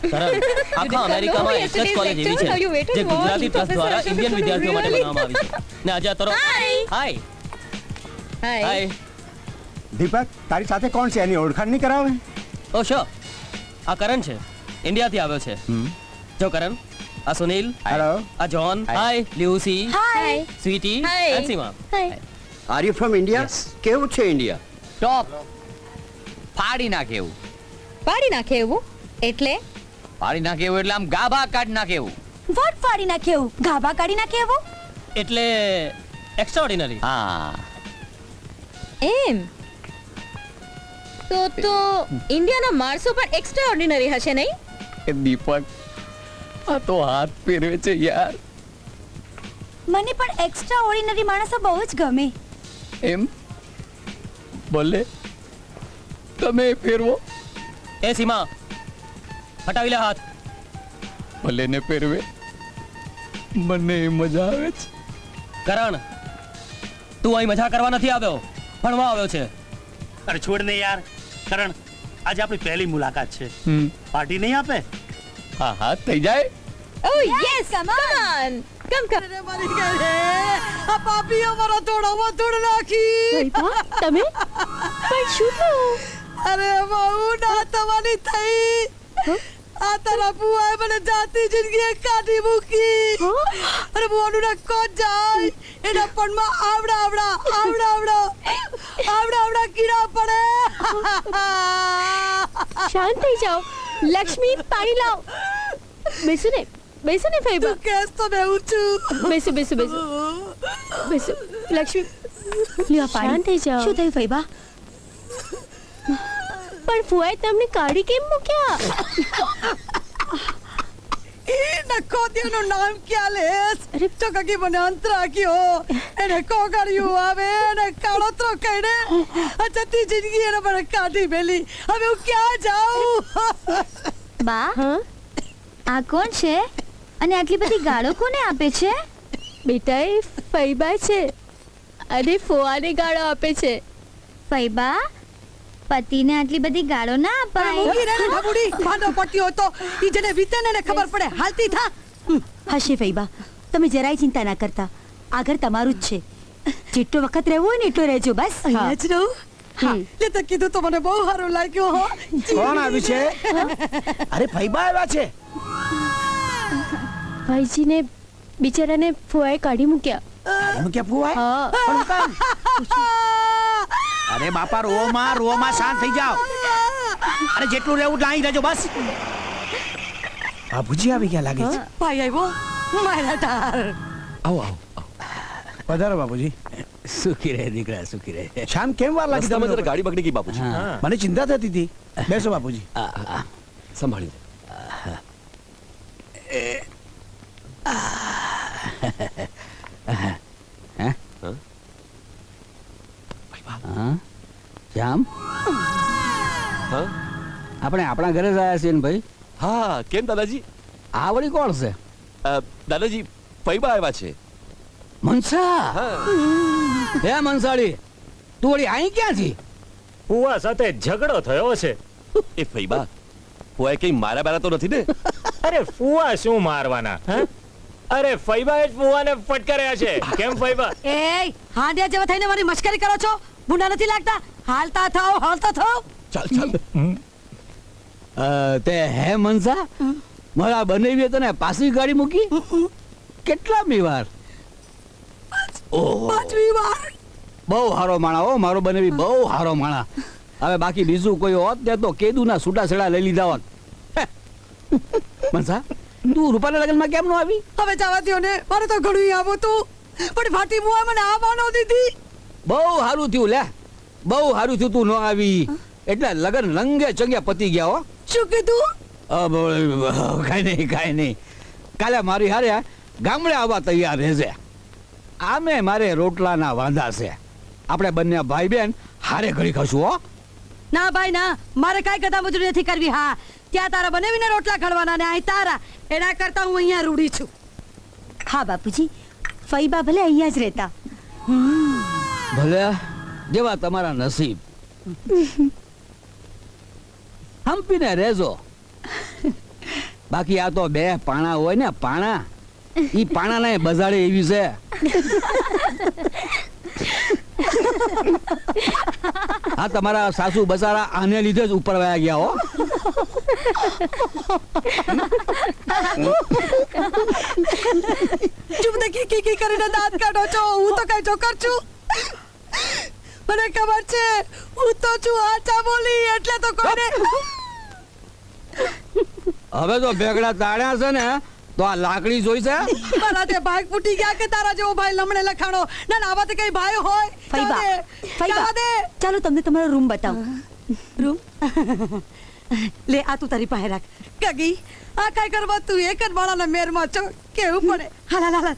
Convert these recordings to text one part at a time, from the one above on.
કરણ, આખા અમેરિકામાં એક જ કોલેજ એવી છે જે ગુજરાતી ટ્રસ્ટ દ્વારા ઇન્ડિયન વિદ્યાર્થીઓ માટે બનાવવામાં આવી છે. ને આજે આ તારો હાય હાય. દીપક, તારી સાથે કોણ છે? એની ઓળખાણ નહીં કરાવે? ઓ શ્યોર, આ કરણ છે, ઇન્ડિયાથી આવ્યો છે. જો કરણ, આ સુનિલ, હેલો, આ John, hi, Lucy, hi, Sweety, and Seema. Are you from India? કેવું છે ઇન્ડિયા? ટોપ. ફાડી નાખે એવું. પાડી નાખે એવું એટલે ફાડી નાખે એવું એટલે આમ ગાભા કાઢી નાખે એવું. વોટ પાડી નાખે એવું? ગાભા કાઢી નાખે એવું? એટલે એક્સ્ટ્રાઓર્ડિનરી. હા. એમ તો ઇન્ડિયાના માણસો પણ એક્સ્ટ્રા ઓર્ડિનરી હશે નહીં? એ દીપક આ તો હાથ ફેરવે છે યાર. મને પણ એક્સ્ટ્રા ઓર્ડિનરી માણસો બહુ જ ગમે. એમ બોલે તમે ફેરવો. એ સીમા, હટાવી લે હાથ. ભલે ને ફેરવે, મને મજા આવે છે. કરણ, તું અહીં મજા કરવા નથી આવ્યો, ભણવા આવ્યો છે. અરે છોડ ને યાર. કરણ, આજે આપણી પહેલી મુલાકાત છે. પાર્ટી નહીં આપે? હા હા થઈ જાય. Oh yes, come on. કમ મારી ઘરે આ પાપીઓ મારો તોડામાં તોડ નાખી. તમે પણ શું થયું? અરે બહુ ના તમારી થઈ. આ તારા બુઆએ મને જાતી જિંદગી કાઢી મૂકી. અરે બુઆનું ના કોણ જાય એના પણમાં આવડા કીડા પડે. શાંત થઈ જાઓ. લક્ષ્મી, પાણી લાવ. બેસો ને ફૈબા. તું કેસ તો બેહું છું. બેસો. લક્ષ્મી, લ્યો પાણી. શાંત થઈ જાઓ. શું થયું ફૈબા? પણ ફુઆએ તમને કાઢી કેમ મૂક્યા? એ નખોતીનું નામ ક્યાં લેસ? તો કકી મને અંતરાખ્યો એને કોગળ્યું આવે એને કાળોતરો કહીને જતી જિંદગી એને મને કાઢી મેલી. હવે હું ક્યાં જાઉં? બા, આ કોણ છે અને આટલી બધી ગાળો કોને આપે છે? બેટા, એ ફૈબા છે અને ફુઆને ગાળો આપે છે. ફૈબા, પતિને આટલી બધી ગાળો ના અપાય. મૂકી રે ઢબુડી. ભાંડો પટ્યો તો ઈ જેને વીતે ને એને ખબર પડે. હાલતી થા. હશે ફૈબા, તમે જરાય ચિંતા ના કરતા. આગળ તમારું જ છે. જેટલો વખત રહેવું હોય ને એટલો રહેજો બસ. અહીંયા જ રહું. હા, લે તો કીધું તો મને બહુ સારું લાગ્યું હો. કોણ આવ્યું છે? અરે ફૈબા આવ્યા છે. ભાઈજીને બિચારાને ફુઆએ કાઢી મૂક્યા. હું કે ફુવાય? હા. પણ કામ? અરે બાપા, રોમાં શાંત થઈ જાઓ. અરે જેટલું રહેવું લાઈ રહેજો બસ. બાપુજી આવી ગયા લાગે છે. ભાઈ આવ્યો મારા ટાર. આવો પધારો બાપુજી. સુખી રહે દીકરા, સુખી રહે. શામ કેમ વાર લાગી? રસ્તામાં જરા ગાડી બગડી ગઈ બાપુજી. મને ચિંતા થતી હતી. બેસો બાપુજી. સંભાળી શ્યામ, આપણે આપણા ઘરે જ આવ્યા છીએ ને ભાઈ. હા, કેમ દાદાજી? આ વળી કોણ છે? દાદાજી ફૈબા આવ્યા છે. મનસા. હે મનસાળી, તું વળી અહીં ક્યાંથી? ફુવા સાથે ઝઘડો થયો છે. એ ફૈબા, ફુવાએ કઈ મારા બારા તો નથી ને? અરે ફુવા શું મારવાના? અરે ફૈબાએ જ ફુવાને ફટકાર્યા છે. કેમ ફૈબા? એ હાંડિયા જેવા થઈને મારી મશ્કરી કરો છો? ગુના નથી લાગતા? હાલતા થાઓ. ચાલ. તે હે મનસા, મારા બનેવીએ તને પાછી ગાડી મૂકી? કેટલામી વાર? પાંચમી વાર. બહુ હારો માણા હો, મારો બનેવી બહુ હારો માણા. હવે બાકી બીજું કોઈ હોત ને તો કેદુના છૂટા છેડા લઈ લીધા હોત. મનસા, તું રૂપાના લગ્નમાં કેમ ન આવી? હવે જવા દ્યો ને, મારે તો ઘણું આવું તું, પણ ફાટી મુઆ મને આવવાનો દીધી. બહુ સારું થયું લે, બહુ સારું થયું તું ન આવી. એટલે લગન રંગે ચંગે પતી ગયા હો. શું કીધું? કાંઈ નહીં. કાલે મારી હારે ગામડે આવવા તૈયાર રહેશે. આમે મારે રોટલાના વાંધા છે. આપણે બંને ભાઈ બેન હારે ઘડી ખાશું હો. ના ભાઈ ના, મારે કાંઈ ગધા મજૂરી નથી કરવી. હા, ત્યાં તારા બનાવીને રોટલા ખડવાના ને અહીં તારા. એના કરતા હું અહીંયા રૂડી છું. હા બાપુજી, ફૈબા ભલે અહીંયા જ રહેતા. ભલે જેવા તમારા નસીબ. હંપીને રહેજો. બાકી આ તો બે પાણા હોય ને પાણા, ઈ પાણા ને બજાડે એવી છે. આ તમારા સાસુ બસારા આને લીધે જ ઉપર વયા ગયા હો. ચૂપ દે કી કરીને દાંત કાઢો છો. હું તો કઈ જોકર છું. મને ખબર છે હું તો છું આચા બોલી એટલે તો કોઈને હવે તો ભેગડા તાળ્યા છે ને તો આ લાકડી જોઈ છે. મારા તે ભાઈ ફૂટી ગયા કે તારા જેવો ભાઈ લમણે લખાણો. ના ના આવા કઈ ભાઈ હોય. ફઈબા, જવા દે, ફઈબા, જવા દે. ચાલો તમને તમારો રૂમ બતાવો. રૂમ લે આ તું તારી પાસે રાખ. ગગી આ કઈ કરવા તું એક જ બાળાના મેરમાં છો કેવું પડે. હાલ હાલ હાલ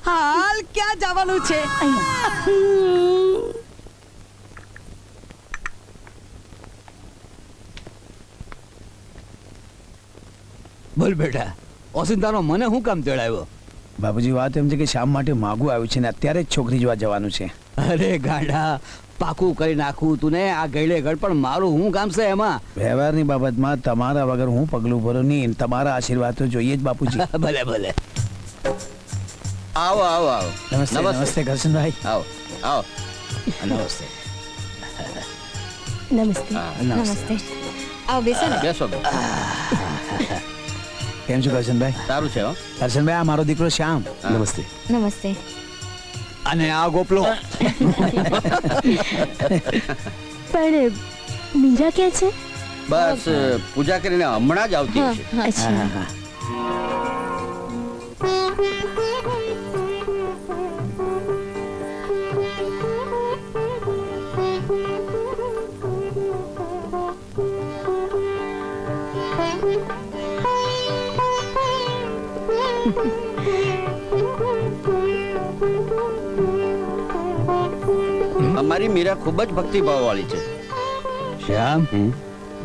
હાલ ક્યાં જવાનું છે? બોલ બેટા, ઓસિંતાનો મને શું કામ તેડાવ્યો? બાપુજી વાત એમ છે કે શામ માટે માગું આવ્યું છે ને અત્યારે જ છોકરી જોવા જવાનું છે. અરે ગાંડા, પાકું કરી નાખું તું ને આ ગયડે ગળ, પણ મારું શું કામ છે એમાં? વ્યવહારની બાબતમાં તમારા વગર હું પગલું ભરું નહીં. તમારા આશીર્વાદ તો જોઈએ જ બાપુજી. ભલે ભલે. આવો આવો આવો. નમસ્તે નમસ્તે કરશનભાઈ. આવો આવો. નમસ્તે નમસ્તે. નમસ્તે. આવો બેસો ને. બેસો. કેમ છો કરશનભાઈ? સારું છે હો. કરશનભાઈ આ મારો દીકરો શ્યામ. નમસ્તે. નમસ્તે. અને આ ગોપલો. પણ મીરા ક્યાં છે? બસ પૂજા કરીને હમણાં જ આવતી છે. અચ્છા. અમારી મીરા ખૂબ જ ભક્તિભાવ વાળી છે. શ્યામ,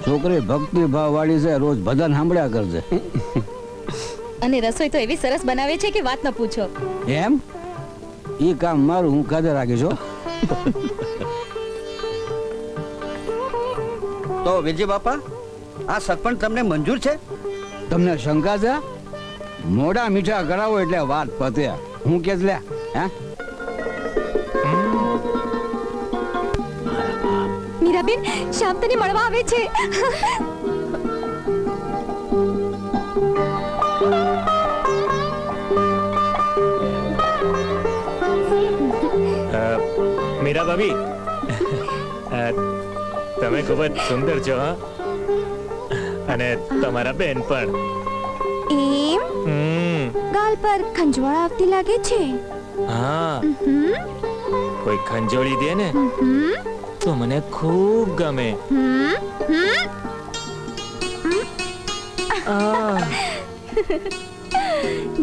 છોકરી ભક્તિ ભાવ વાળી છે, રોજ ભજન સાંભળ્યા કરજે. અને રસોઈ તો એવી સરસ બનાવે છે કે વાત ન પૂછો. એમ? ઈ કામ મારું હું કાજે રાખીશ હો. તો વિજય બાપા આ સરપંચ તમને મંજૂર છે? તમને શંકા છે? મોડા મીઠા કરાવો એટલે વાત પતે. હું કે લે હે? મીરાબેન, શ્યામ તને મળવા આવે છે. મીરા ભાભી, તમે ખૂબ જ સુંદર છો હા? અને તમારા બેન પણ. એમ ગાલ પર ખંજવાળ આવતી લાગે છે. હા, કોઈ ખંજોળી દે ને તો મને ખૂબ ગમે.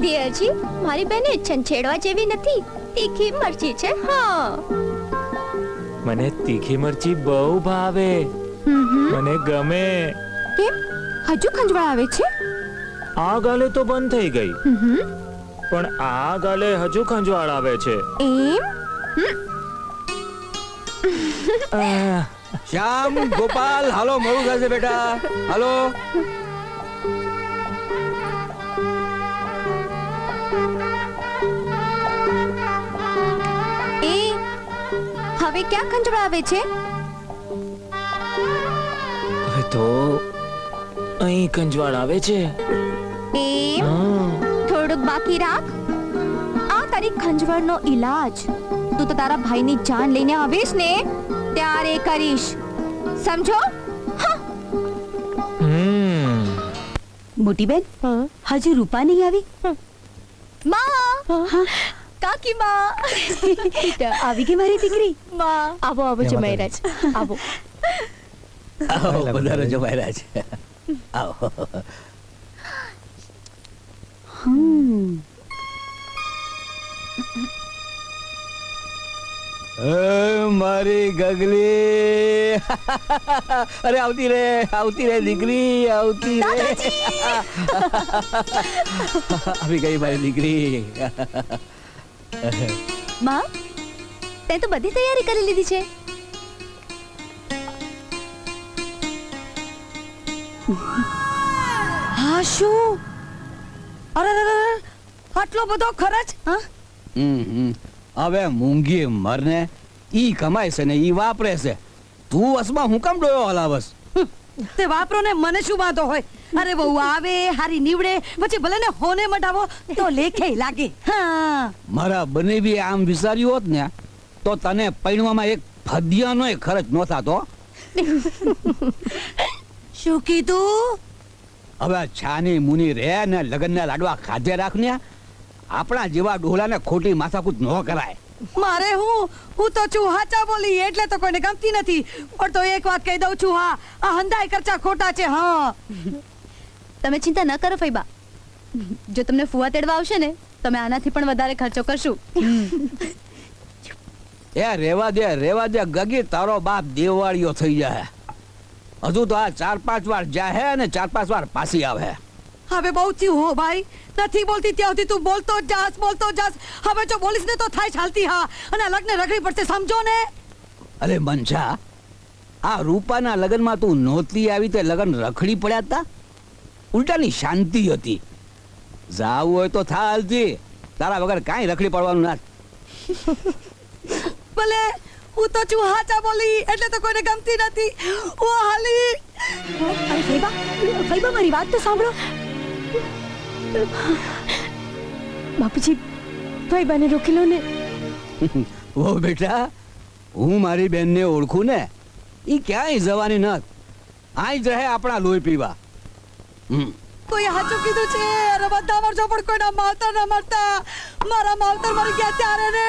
દિયરજી, મારી બેને છંછેડવા જેવી નથી, તીખી મરચી છે. હા, મને તીખી મરચી બહુ ભાવે. મને ગમે. કેમ હજુ ખંજવાળ આવે છે? આ ગાલે તો બંધ થઈ ગઈ, પણ આ ગાલે હજુ ખંજવાળ આવે છે. એમ? શ્યામ, ગોપાલ, હાલો મોડું થશે બેટા. હાલો. એ હવે ક્યાં ખંજવાળ આવે છે? હવે તો અહીં ખંજવાળ આવે છે. એમ? થોડુંક બાકી રાખ. આ તારી ખંજવાળનો ઈલાજ તું તો તારા ભાઈની જાન લઈને આવીશ ને ત્યારે કરીશ, સમજો? મોટી બેન, હજુ રૂપા નહીં આવી? માં, કાકી માં. આવી ગઈ મારી દીકરી. માં, આવો આવો જમાઈરાજ, આવો. આવો, પધારો જમાઈરાજ. આવો. મારી ગગલી. અરે આવતી રે દીકરી, આવતી રે. આવી ગઈ મારી દીકરી. માં, તે તો બધી તૈયારી કરી લીધી છે. હા શું અરે અરે, અરે, આટલો બધો ખર્ચ હા હવે મૂંગી મરને ઈ કમાય છે ને ઈ વાપરે છે તું વસમાં હું કામ ડોયો હલાવસ તે વાપરો ને મને શું વાંધો હોય અરે બહુ આવે હારી નીવડે પછી ભલે ને હોને મટાવો તો લેખે લાગે હા મારા બને બી આમ વિચાર્યું હોત ને તો તને પૈણવામાં એક ફદિયાનો ખર્ચ ન થાતો શું કીધું હવે છાની મુની રે ને લગનના લાડવા ખાધે રાખ ને આપણા જેવા ડોલાને ખોટી માથાકૂટ ન કરાય મારે હું તો છું હાચા બોલી એટલે તો કોઈને ગમતી નથી પણ તો એક વાત કહી દઉં છું હા આ હંધાઈ ખર્ચા ખોટા છે હા તમે ચિંતા ન કરો ફઈબા જો તમને ફુવા તેડવા આવશે ને તમે આનાથી પણ વધારે ખર્ચો કરશું એ રેવા દે ગગી તારો બાપ દેવાળીઓ થઈ જાય હજુ તો આ 4-5 વાર જાહે અને 4-5 વાર પાછી આવે હવે બહુ થયું હો ભાઈ નથી બોલતી ત્યાં સુધી તું બોલતો જાસ હવે જો બોલીશ ને તો થાય ચાલતી હા અને આ લગ્ન રખડી પડશે સમજો ને અરે મંછા આ રૂપાના લગનમાં તું નહોતી આવી તે લગન રખડી પડ્યા હતા ઉલટાની શાંતિ હતી જાવું હોય તો થા હાલતી તારા વગર કાંઈ રખડી પડવાનું ના ભલે હું તો છું હાચા બોલી એટલે તો કોઈને ગમતી નથી ઓ હાલી અરે ફઈબા ફઈબા મારી વાત તો સાંભળો બાપુજી ફઈબાને રોકી લો ને ઓ બેટા હું મારી બેનને ઓળખું ને ઈ ક્યાંય જવાની નત આઈ જ રહે આપણા લોહી પીવા કોઈ હાચું કીધું છે અરે બધા મરજો પણ કોઈના માવતર ના મરતા મારા માવતર મરી ગયા ત્યારે ને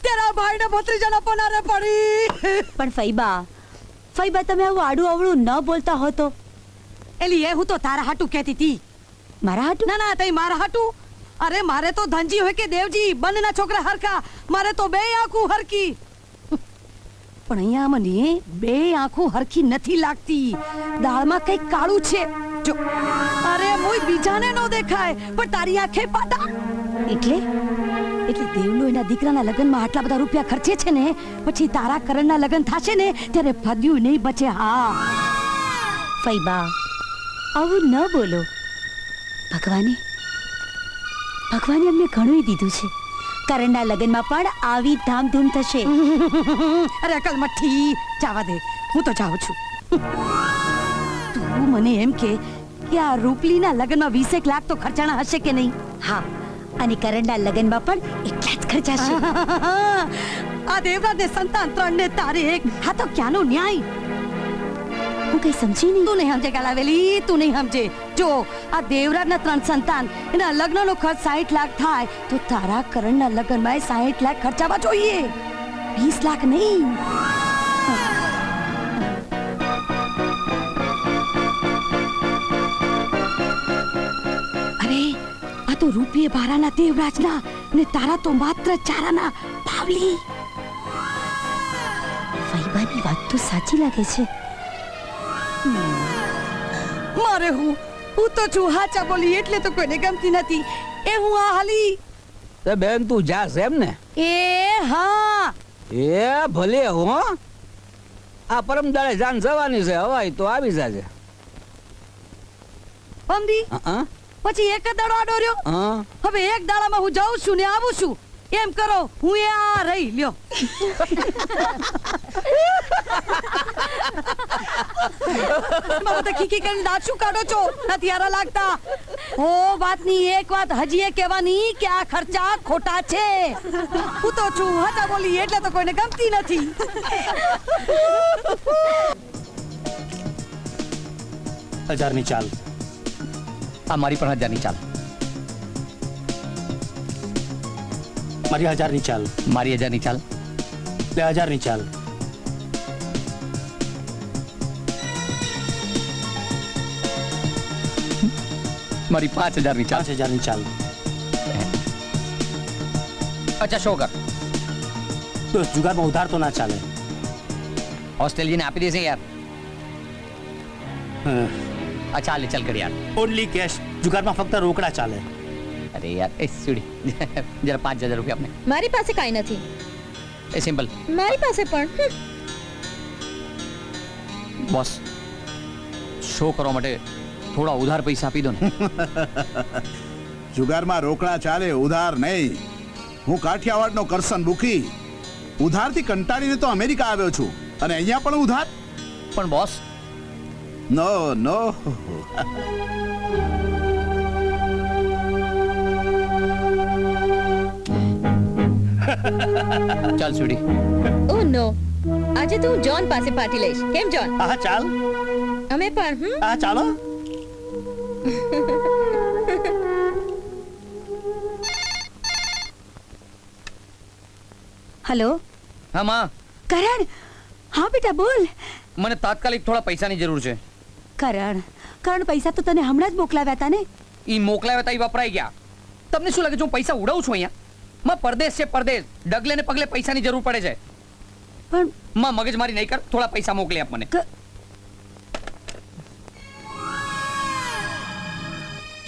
તેરા ભાઈને ભત્રીજાના પનારે પડી પણ ફઈબા તમે આવું આડું અવળું ન બોલતા હો તો એલી એ હું તો તારા હાટું કહેતી હતી મારા હાટું ના તઈ મારા હાટું અરે મારે તો ધનજી હોય કે દેવજી બંનેના છોકરા હરખા મારે તો બે આંખું હરકી પણ અહીંયા મને બે આંખું હરખી નથી લાગતી દાળમાં કઈક કાળું છે જો અરે મોય બીજાને નો દેખાય પણ તારી આંખે પાટા એટલે દેવલો એના દીકરાના લગ્નમાં આટલા બધા રૂપિયા ખર્ચે છે ને પછી તારા કરણના લગ્ન થાશે ને ત્યારે ફદ્યું નહીં બચે હા ફઈબા આવું ન બોલો ભગવાને અમને ઘણું દીધું છે કરણના લગ્નમાં પણ આવી ધામધૂમ થશે અરે અકલ મઠ્ઠી જાવા દે હું તો જાઉં છું તું મને એમ કે આ રૂપલીના લગ્નમાં 20 લાખ તો ખર્ચાણા હશે કે નહીં હા અને કરણના લગ્નમાં પણ એટલા જ ખર્ચાશે આ દેવરાજને સંતાન 3 ને તારે 1 હા તો ક્યાંનો ન્યાય હું કઈ સમજી નહીં તું નહીં સમજે કાલાવેલી તું નહીં સમજે જો આ દેવરાજના 3 સંતાન એના લગ્નનો ખર્ચ 60 લાખ થાય તો તારા કરણના લગ્નમાં 60 લાખ ખર્ચાવા જોઈએ 20 લાખ નહીં અરે આ તો રૂપિયે બારાના દેવરાજના ને તારા તો માત્ર ચારાના પાવલી ફઈબાની વાત તો સાચી લાગે છે મારે હું તો છું હાચા બોલી એટલે તો કોઈને ગમતી નથી એ હું આ હાલી તે બેન તું જાસ એમ ને એ હા એ ભલે હો આ પરમદાડે જાન જવાની છે હવાય તો આવી જાજે પમદી પછી એક જ દાડો આડો રહ્યો હવે એક દાડામાં હું જાઉં છું ને આવું છું એમ કરો હું એ આ રહી લ્યો મારા તો ખીખી કરીને દાંત શું કાઢો છો નથી હારા લાગતા ઓ વાતની એક વાત હજી એ કહેવાની કે આ ખર્ચા ખોટા છે હું તો છું હાચા બોલી એટલે તો કોઈને ગમતી નથી 1000 ની ચાલ આ મારી પણ 1000 ની ચાલ મારી 1000 ની ચાલ મારી 1000 ની ચાલ 2000 ની ચાલ મારી 5000 ની ચાલ 5000 ની ચાલ અચ્છા શો કર તો જુગારમાં ઉધાર તો ના ચાલે ઓસ્ટ્રેલિયન આપી દેશે યાર અચ્છા લે ચાલ કરી યાર ઓનલી કેશ જુગારમાં ફક્ત રોકડા ચાલે અરે યાર એ સુડી જરા 5000 રૂપિયા આપને મારી પાસે કાઈ નથી એ સિમ્પલ મારી પાસે પણ બોસ શો કરવા માટે થોડા ઉધાર પૈસા આપી દો ને. જુગારમાં રોકડા ચાલે, ઉધાર નહીં. હું કાઠિયાવાડનો કરસન બુકી ઉધારથી કંટાળીને તો અમેરિકા આવ્યો છું, અને અહીંયા પણ ઉધાર. પણ બોસ, નો નો. ચાલ સ્વીટી. ઓ નો, આજે તો હું જોન પાસે પાર્ટી લઈશ. કેમ જોન? હા ચાલ. અમે પણ હા ચાલો. હલો હા માં, કરણ. હા બેટા બોલ. મને તાત્કાલિક થોડા પૈસાની જરૂર છે. કરણ પૈસા તો તને હમણાં જ મોકલાવ્યા હતા ને. ઈ મોકલાવ્યા તા ઈ વપરાઈ ગયા. તમને શું લાગે છે હું પૈસા ઉડાવું છું અહીંયા? માં પરદેશ છે પરદેશ, ડગલે ને પગલે પૈસાની જરૂર પડે છે. પણ માં મગજમારી નહીં કર, થોડા પૈસા મોકલી આપ મને.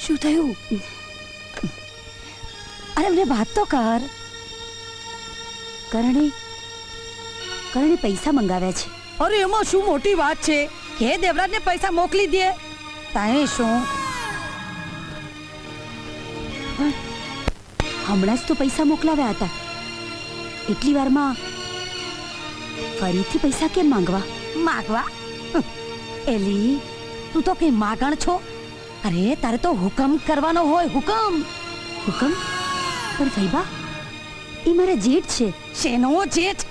શું થયું? અરે મને વાત તો કર. કરણે પૈસા મંગાવ્યા છે. અરે એમાં શું મોટી વાત છે કે દેવરાજને પૈસા મોકલી દે. તાએ શું? હમણાં જ તો પૈસા મોકલાવ્યા હતા. એટલી વારમાં ફરીથી પૈસા કેમ માંગવા? એલી, તું તો કઈ માગણ છો. અરે તારે તો હુકમ કરવાનો હોય. હુકમ? પણ ફૈબા, એ મારા જેઠ છે. શેનો જેઠ?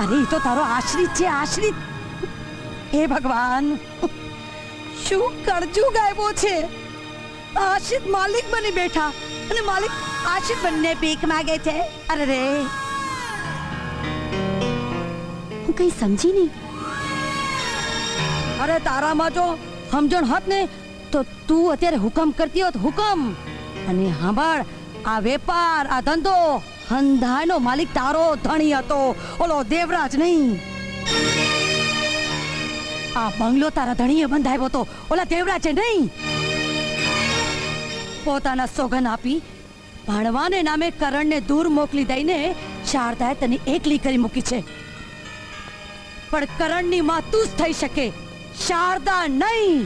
અરે એ તો તારો આશ્રિત છે, આશ્રિત. હે ભગવાન, શું કરજુ ગાયબો છે. આશ્રિત માલિક બની બેઠા અને માલિક આશ્રિત બનીને ભીખ માંગે છે. અરે રે, હું કઈ સમજી નહીં. અરે તારામાં જો સમજણ હોત ને તો તું અત્યારે હુકમ કરતી હોત. હુકમ. અને સાંભળ, આ વેપાર, આ ધંધો, હંધાયનો માલિક તારો ધણી હતો, ઓલો દેવરાજ નહીં. આ બંગલો તારા ધણીએ બંધાવ્યો હતો, ઓલા દેવરાજે નહીં. પોતાના સોગન આપી ભણવાને નામે કરણને દૂર મોકલી દઈને શારદાએ તને એકલી કરી મૂકી છે. પણ કરણની માં તું જ થઈ શકે, શારદા નહીં.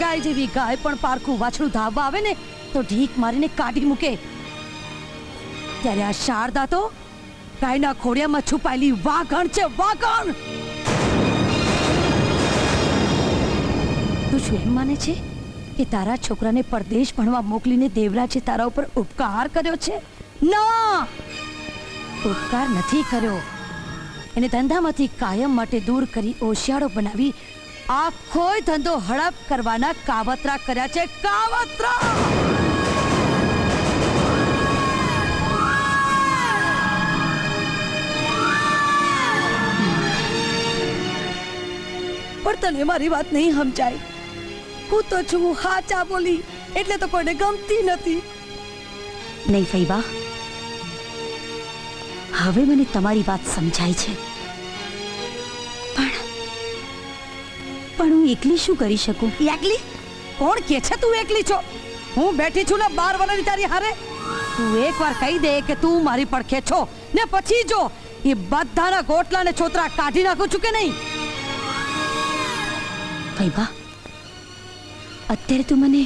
ગાય જેવી ગાય પણ પારખું વાછડું ધાવવા આવે ને તો ઢીક મારીને કાઢી મૂકે. ત્યારે આ શારદા તો ગાયના ખોડિયામાં છુપાયેલી વાઘણ છે, વાઘણ. તું શું એમ માને છે કે તારા છોકરાને પરદેશ ભણવા મોકલીને દેવરાજે તારા ઉપર ઉપકાર કર્યો છે? ના, ઉપકાર નથી કર્યો. એને ધંધામાંથી કાયમ માટે દૂર કરી ઓશિયાળો બનાવી આખો ધંધો હડપ કરવાના કાવતરા કર્યા છે. કાવતરા! પણ તને મારી વાત નહીં સમજાય. હું તો છું હાચા બોલી, એટલે તો કોઈને ગમતી નથી. નહીં ફૈબા, હવે મને તમારી વાત સમજાય છે. પણ હું એકલી શું કરી શકું? એકલી? કોણ કે છે તું એકલી છો? હું બેઠી છું ને 12 વર્ષની તારી હારે. તું એકવાર કહી દે કે તું મારી પડખે છો ને પછી જો એ બધાના ગોટલા ને છોતરા કાઢી નાખું છું કે નહીં. ફૈબા, અત્યારે તો મને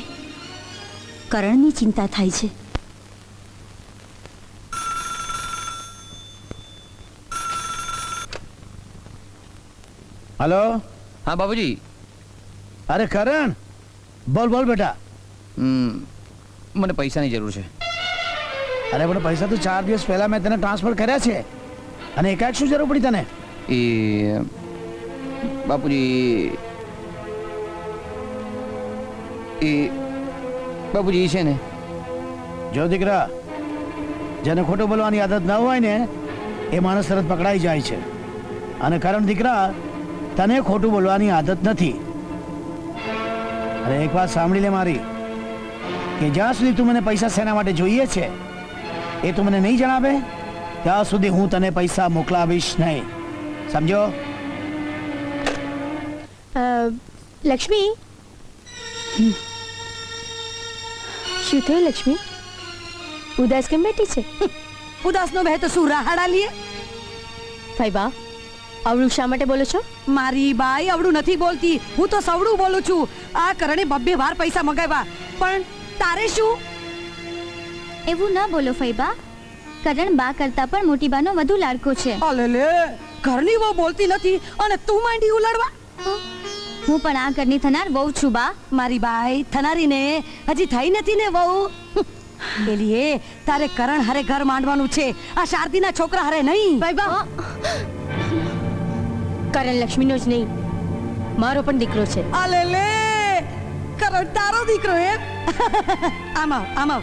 કરણની ચિંતા થાય છે. હલો. હા બાબુજી. અરે કરણ, બોલ બોલ બેટા. મને પૈસાની જરૂર છે. અરે પણ પૈસા તો 4 દિવસ પહેલા મેં તને ટ્રાન્સફર કર્યા છે, અને એકાએક શું જરૂર પડી તને? એ બાપુજી, બાપુજી છે ને, જો દીકરા, જેને ખોટું બોલવાની આદત ન હોય ને એ માણસ તરત પકડાઈ જાય છે. અને કરણ દીકરા, તને ખોટું બોલવાની આદત નથી. અરે એક વાત સાંભળી લે મારી, કે જ્યાં સુધી તું મને પૈસા શેના માટે જોઈએ છે એ તું મને નહીં જણાવે ત્યાં સુધી હું તને પૈસા મોકલાવીશ નહીં. સમજો? લક્ષ્મી, શું થયું લક્ષ્મી? ઉદાસ કેમ બેઠી છે? ઉદાસનો બે તો શું રાહાડા લીએ? ફૈબા, આવડું શા માટે બોલો છો? મારી બાઈ આવડું નથી બોલતી, હું તો સવડું બોલું છું. આ કરણે બબ્બે વાર પૈસા મંગાવ્યા, પણ તારે શું? એવું ના બોલો ફઈબા. કરણ બા કરતા પણ મોટી બાનો વધુ લાડકો છે. અલે લે, ઘરની વહુ બોલતી નથી અને તું માંડી ઉલાડવા. હું પણ આ ઘરની થનાર વહુ છું બા. મારી બાઈ થનારીને હજી થઈ નથી ને વહુ. એલીએ તારે કરણ હારે ઘર માંડવાનું છે, આ શારદીના છોકરા હારે નહીં. ફઈબા, કરણ લક્ષ્મીનો જ નહીં, મારો પણ દીકરો છે. અલે લે, કરણ તારો દીકરો એમ? આમાં આમાં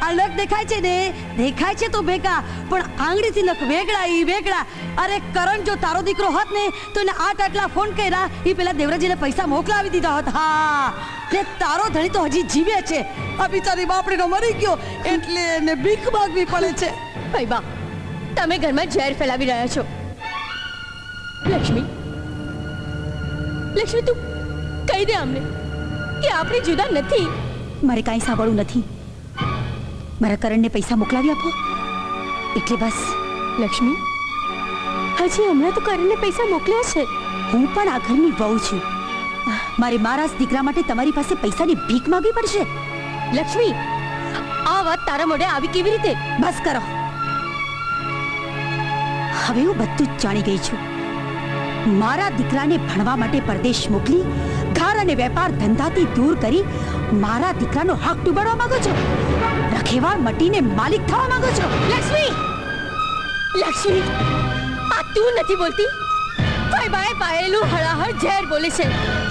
આ નખ દેખાય છે ને, દેખાય છે તો ભેગા, પણ આંગળીથી નખ વેગળા ઈ વેગળા. અરે કરણ જો તારો દીકરો હોત ને તો એને આટલા ફોન કર્યા, ઈ પેલા દેવરાજીને પૈસા મોકલાવી દીધા હોત. હા, ને તારો ધણી તો હજી જીવે છે. આ બિચારી બાપડીનો મરી ગયો એટલે એને ભીખ માંગવી પડે છે. ફઈબા, તમે ઘરમાં ઝેર ફેલાવી રહ્યા છો. લક્ષ્મી, લક્ષ્મી તું કહી દે અમને કે આપણે જુદા નથી. મારે કાંઈ સાંભળવું નથી. મારા કરણને પૈસા મોકલાવી આપો એટલે બસ. લક્ષ્મી, હજી હમણાં તો કરણને પૈસા મોકલ્યા છે. હું પણ આ ઘરની વહુ છું. મારે મારા જ દીકરા માટે તમારી પાસે પૈસાની ભીખ માંગવી પડશે? લક્ષ્મી, આ વાત તારા મોઢે આવી કેવી રીતે? બસ કરો. હવે હું બધું જ જાણી ગઈ છું. મારા દીકરાને ભણવા માટે પરદેશ મોકલી, ઘર અને વેપાર ધંધાથી દૂર કરી મારા દીકરાનો હક ડૂબાડવા માંગો છો? રખેવાળ મટીને માલિક થવા માંગો છો? લક્ષ્મી, લક્ષ્મી, આ તું નથી બોલતી. ફઈબાએ પાયેલું હળાહળ ઝેર બોલે છે.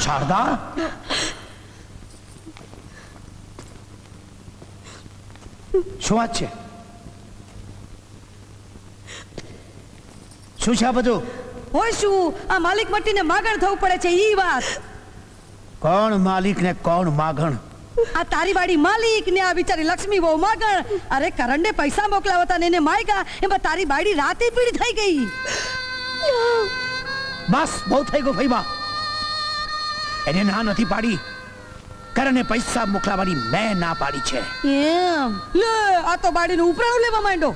શારદા, શું વાત છે? શું છે આ બધું? હોય શું, આ માલિક મટીને માગણ થવું પડે છે ઈ વાત. કોણ માલિક ને કોણ માગણ? આ તારી વાડી માલિક ને આ બિચારી લક્ષ્મી બહુ માગણ. અરે કરણને પૈસા મોકલાવતા ને એને માયગા, એમાં તારી બાડી રાતે પીડી થઈ ગઈ. બસ બહુ થઈ ગયું ભાઈબા. એને ના નથી પાડી, કરણે પૈસા મોકલાવાની મેં ના પાડી છે. એમ લે, આ તો બાડીનું ઉપરાણું લેવા માંડો.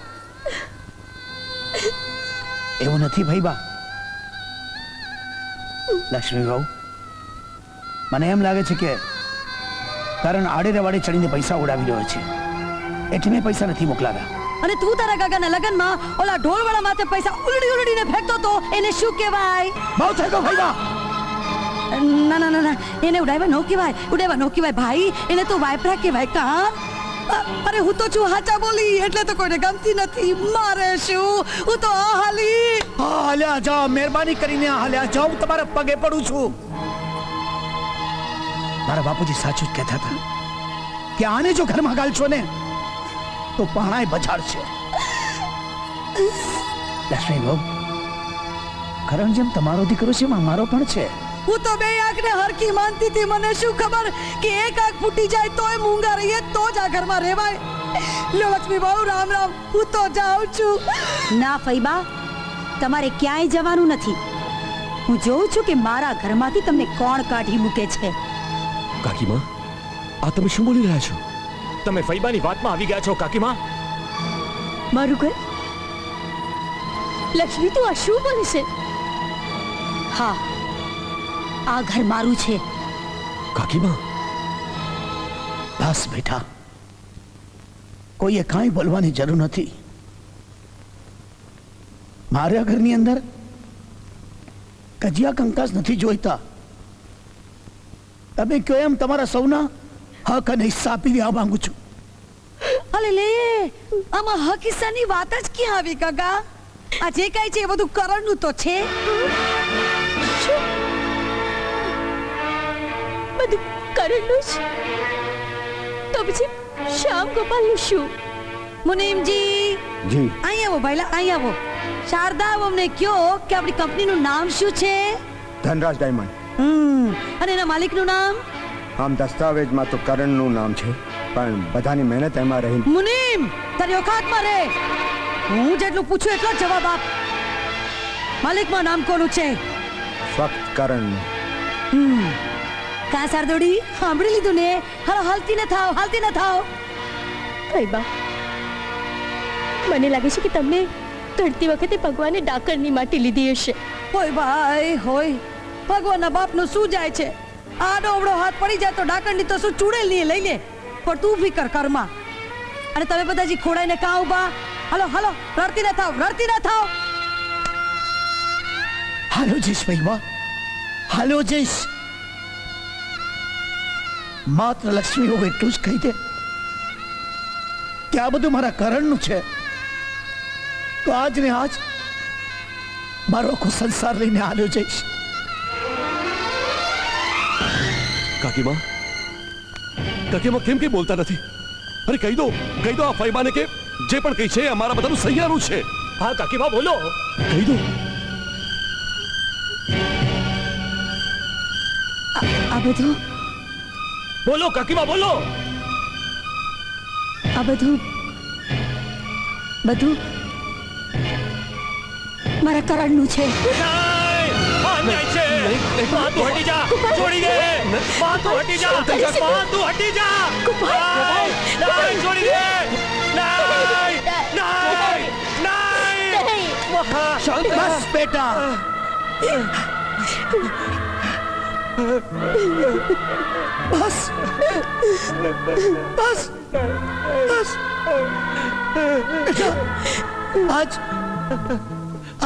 એવું નથી ભાઈબા. લક્ષ્મી બહુ, મને એમ લાગે છે કે કરણ આડે રવાડે ચડીને પૈસા ઉડાવી રહ્યો છે, એટલે મેં પૈસા નથી મોકલાવ્યા. અને તું તારા કાકાના લગનમાં ઓલા ઢોલવાળા માથે પૈસા ઉલડી ઉલડીને ફેંકતો તો એને શું કહેવાય? બહુ થઈ ગયું ભાઈબા. ના ના ના, એને ઉડાવ્યા નો કહેવાય, ઉડાવ્યા નો કહેવાય ભાઈ, એને તો વાયપરા કહેવાય. કા અરે હું તો છું હાચા બોલી, એટલે તો કોઈને ગમતી નથી. મારે શું, હું તો આ હાલી. હા, હાલ્યા જાઓ, મહેરબાની કરીને હાલ્યા જાઓ, હું તમારા પગે પડું છું. મારા બાપુજી સાચું જ કહેતા હતા કે આને જો ઘરમાં ગાલશો ને તો પાણાય બજાડશે. લક્ષ્મી બહુ, કરણ જેમ તમારો દીકરો છે મારો પણ છે. હું તો બે આંખને હરખી માનતી હતી. મને શું ખબર કે એક આંખ ફૂટી જાય તોય મૂંગા રહીએ તો જ આ ઘરમાં રહેવાય. લો લક્ષ્મી બહુ, રામ રામ, હું તો જાઉં છું. ના ફઈબા, તમારે ક્યાંય જવાનું નથી. હું જોઉં છું કે મારા ઘરમાંથી તમને કોણ કાઢી મૂકે છે. કાકીમા, આ તમે શું બોલી રહ્યા છો? તમે ફઈબાની વાતમાં આવી ગયા છો કાકીમા. મારું ઘર? લક્ષ્મી, તું આ શું બોલે છે? હા, આ ઘર મારું છે. કાકીમા, બસ બેટા, કોઈએ કાંઈ બોલવાની જરૂર નથી. મારા ઘરની અંદર કજિયા કંકાસ નથી જોઈતા. તમે કહો એમ તમારા સૌના હક અને હિસ્સા આપી દેવા માંગુ છું. અલે લે, આમાં હક હિસ્સાની વાત જ ક્યાં આવી કાકા? આ જે કાંઈ છે એ બધું કરણનું તો છે. બધું કરણનું જ? તો પછી શ્યામ ગોપાલનું શું? મુનીમજી જી. અહીં આવો ભાઈલા, અહીં આવો. શારદા, અમને કયો કે આપણી કંપનીનું નામ શું છે? ધનરાજ ડાયમંડ. અને એના માલિકનું નામ? આમ દસ્તાવેજમાં તો કરણનું નામ છે, પણ બધાની મહેનત એમાં રહી. મુનીમ, તારી ઓકાતમાં રહે. હું જેટલું પૂછું એટલો જ જવાબ આપ. માલિકમાં નામ કોનું છે? ફક્ત કરણનું. કા સરદોડી, સાંભળી લીધું ને? હાલો, હાલતી ન થાવ, હાલતી ન થાવ. ફઈબા, મને લાગે છે કે તમને કરતી વખતે ભગવાને ડાકણની માટી લીધી હશે. હોય ભાઈ હોય, ભગવાનના બાપનું શું જાય છે? આડો અવળો હાથ પડી જાય તો ડાકણની તો શું ચૂડેલ લઈ લે. પણ તું ફિકર કરમાં. અને તમે બધાજી ખોડાઈને કાં ઉભા? હાલો હાલો, રડતી ના થાવ, રડતી ના થાવ. હાલો જઈશ ભાઈ, હાલો જઈશ. માત્ર લક્ષ્મી હું એટલું જ કહી દે કે આ બધું મારા કરણનું છે, તો આજ ને આજ મારો આખો સંસાર લઈને હાલ્યો જઈશ. કાકીમાં કેમ કઈ બોલતા નથી? અરે કહી દો આ ફઈબાને કે જે પણ કઈ છે અમારા બધાનું સહિયારું છે. હા કાકીમાં બોલો. કહી દો. આ બધું બોલો કાકીમાં બોલો. આ બધું મારા કરણનું છે. અન્યાય છે. માં તું હટી જા. છોડી દે. માં તું હટી જા. માં તું હટી જા. નહીં, છોડી દે. નહીં. બસ બેટા, બસ બસ બસ.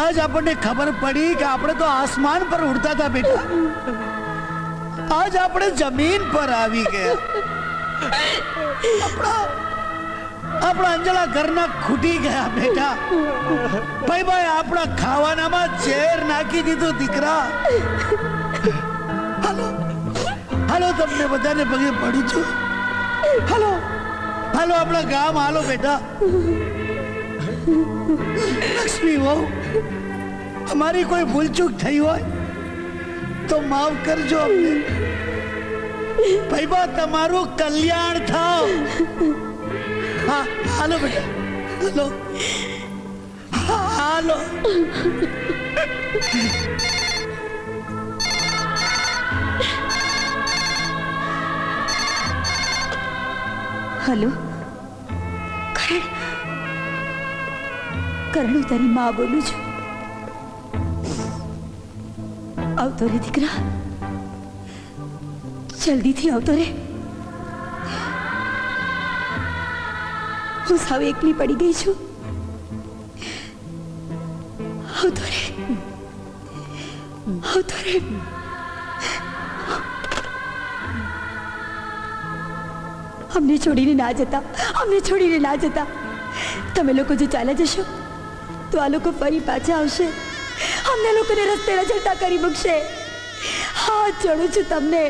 આજ આપણને ખબર પડી કે આપણે તો આસમાન પર ઉડતા હતા બેટા, આજ આપણે જમીન પર આવી ગયા. આપણા અંજલા ઘરના ખૂટી ગયા બેટા. ભાઈ આપણા ખાવાનામાં ઝેર નાખી દીધું દીકરા. હાલો તમને બધાને પગે પડી છું. હાલો હાલો આપણા ગામ હાલો બેટા. લક્ષ્મી વહુ, અમારી કોઈ ભૂલચૂક થઈ હોય તો માફ કરજો અમને. ભાઈ તમારું કલ્યાણ થાવ. હા હાલો બેટા, હાલો હાલો. હલો કરણ, તારી માં બોલું છું. આવતો રે દીકરા, જલ્દીથી આવતો રે. હું સાવ એકલી પડી ગઈ છું. આવતો રે, આવતો રે. અમને છોડીને ના જતા, અમને છોડીને ના જતા. તમે લોકો જો ચાલ્યા જશો તો આ લોકો ફરી પાછા આવશે, અમને લોકોને રસ્તે રજડતા કરી મૂકશે. હાથ જોડું છું તમને.